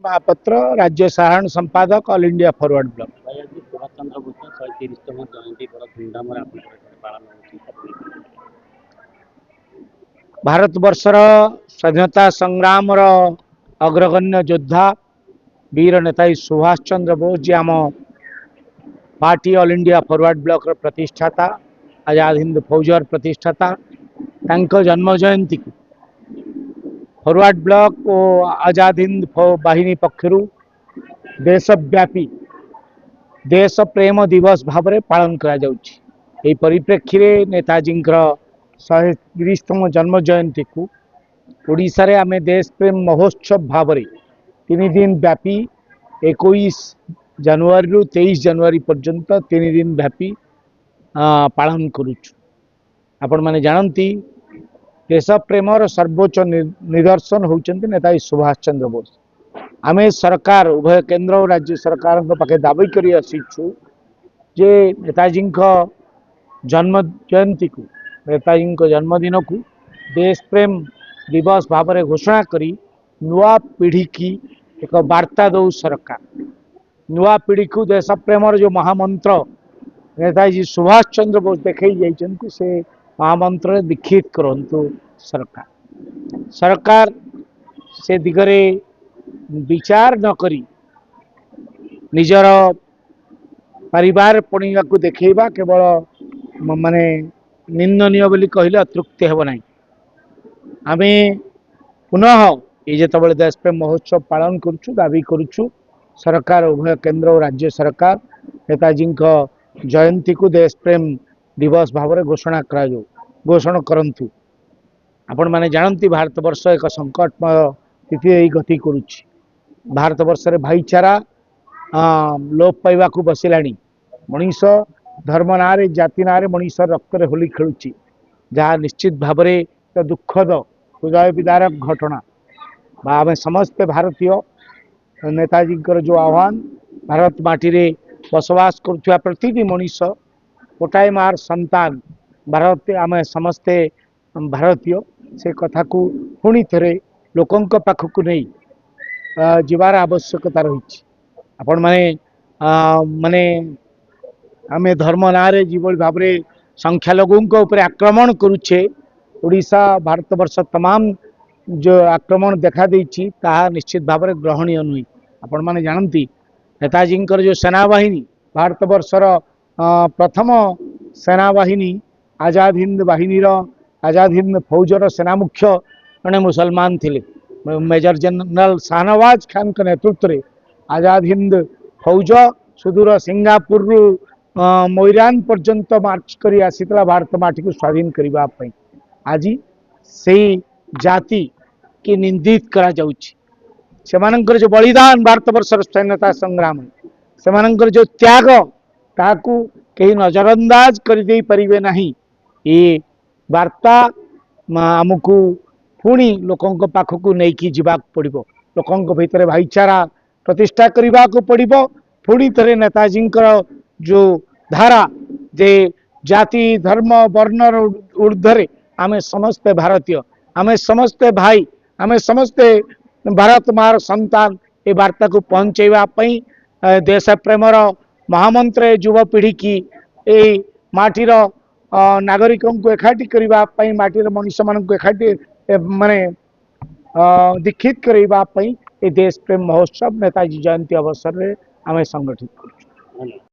महापात्र राज्य साधारण संपादक ऑल इंडिया फॉरवर्ड ब्लॉक। भाई आज सुभाष चंद्र बोस 130तम जयंती बड़ा धूमधाम पालन भारत वर्षर स्वाधीनता संग्राम अग्रगण्य योद्धा वीर नेताजी सुभाष चंद्र बोस जी आम party All India Forward Bloc प्रतिष्ठाता आजाद हिंद फौजर प्रतिष्ठाता जन्म जयंती को फॉरवर्ड ब्लॉक और आजाद हिंद बाहिनी पक्षर देशव्यापी देश प्रेम दिवस भाव में पालन कर परिप्रेक्षी में नेताजी 130तम जन्म जयंती को ओडिशा रे आमे देश प्रेम महोत्सव भाव में 3 दिन व्यापी 21 जनवरी रु 23 जनवरी पर्यंत 3 दिन व्यापी पालन करुचु। आपण माने जानती देश प्रेमर सर्वोच्च निदर्शन होउचंती नेताजी सुभाष चंद्र बोस। आमे सरकार उभय केंद्र और राज्य सरकार पाखे दाबी करी आसीछु जे नेताजी जन्म जयंती को नेताजी जन्मदिन को देश प्रेम दिवस भाव में घोषणा करी नुआ पीढ़ी की एक वार्ता दौ सरकार। नुआ पीढ़ी को देश प्रेमर जो महामंत्र नेताजी सुभाष चंद्र बोस देखई जाइछन्ति से महामंत्र दीक्षित करंतु सरकार से दिगरे विचार न करी निजर परिवार पणिया को देखा केवल माने निंदनीय बोली कहले अतृप्ति हेब ना। आमे पुनः ये जिते देश प्रेम महोत्सव पालन करुचु दाबी करुचु सरकार उभय केंद्र और राज्य सरकार नेताजी जयंती को देश प्रेम दिवस भाव में घोषणा करंतु। आपण माने जानती भारत वर्ष एक संकटमय स्थिति गति करुच्ची। भारत वर्ष रे भाईचारा लोप पाइबा को बसिलानी। मनीष धर्म ना रे जाति ना रे मनीष रक्त रे होली खेलुची जहाँ निश्चित भाव में दुखद हृदय विदारक घटना। आम समस्ते भारतीय नेताजी जो आह्वान भारत माटी रे बसवास करुवा प्रति मनीष गोटाए मार संतान भारत आम समस्ते भारतीय से कथा को पुणी थे लोकों पाखक नहीं जीवार आवश्यकता रही। आपण माने माने आमे धर्म ना रे जीवल भाव में संख्यालघु ऊपर आक्रमण करुचे ओडिशा भारत वर्ष तमाम जो आक्रमण देखा देछि ताहा निश्चित भाव में ग्रहणीय नुई। आपण माने जानती नेताजी जो सेनाबाहिनी भारत वर्षर प्रथम सेनाबाहिनी आजाद हिंद बाहिनीर आजाद हिंद फौजर सेना मुख्य जड़े मुसलमान थे मेजर जनरल शाहनवाज खान के नेतृत्व में आजाद हिंद फौज सुदूर सिंगापुर मोइरान पर्यंत मार्च करी आसीतला भारत माटी को स्वाधीन करने। आज से जाति की निंदित करा जाउछि। सेमानंकर जो बलिदान भारत वर्षर स्वाधीनता संग्राम सेमानंकर जो त्याग ताकू कहीं नजरअंदाज कर दे परिबे नहीं। ये वार्ता आमको पुणी लोकों पाखक नहीं कि जीवाक पड़िबो। लोकों भितर भाईचारा प्रतिष्ठा करने को पड़िबो। पुणी थे नेताजी जो धारा जे जाति धर्म वर्णर ऊर्ध्वे आमे समस्ते भारतीय आमे समस्ते भाई आमे समस्ते भारत मार संतान ये वार्ता को पहुँचेवा देश प्रेमर महामंत्र युवपीढ़ी की ए माटीर नागरिकों को एकाठी करने माटीर मनीष मान एकाठी माने दीक्षित करने देश प्रेम महोत्सव नेताजी जयंती अवसर में आम संगठित कर।